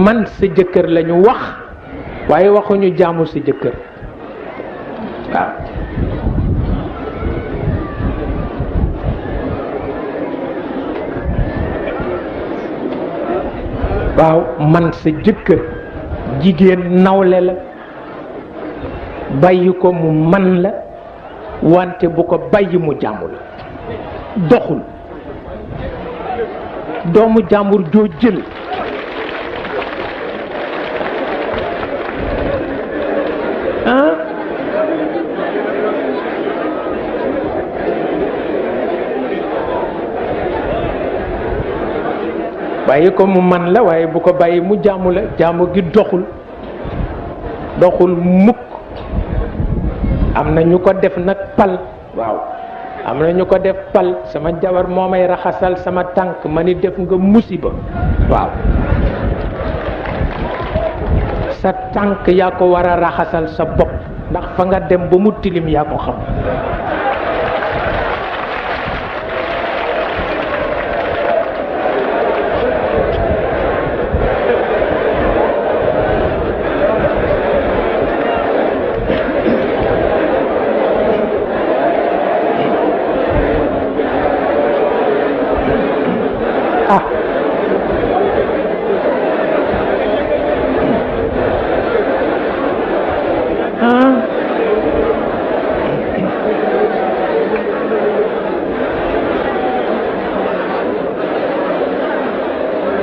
man sa jëkkër lañu wax waaye waxuñu jaamu sa jëkkër waaw man sa jëkkër jigéen nawle la bàyyi ko mu man la wante bu ko bàyyi mu jaamu la doxul doomu jàmbur joo jël bàyyi ko mu man la waaye bu ko bàyyi mu jaamu la jaamu gi doxul mukk am na ñu ko def nag pal waaw am na ñu ko def pal sama jabar moo may raxasal sama tànk ma ni def nga musiba waaw sa tànk yaa ko war a raxasal sa bopp ndax fa nga dem ba mu tilim yaa ko xam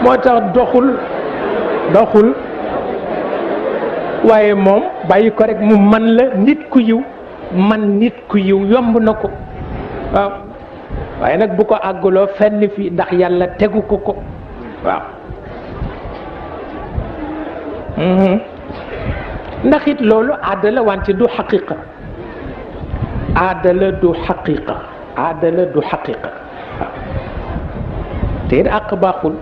moo tax doxul waaye moom bàyyi ko rek mu man la nit ku yiw man nit ku yiw yomb na ko waaw waaye nag bu ko àgguloo fenn fii ndax yàlla tegu ko waaw ndax it loolu aada la wante du xaqiqa aada la du xaqiqa waaw te it àq baaxul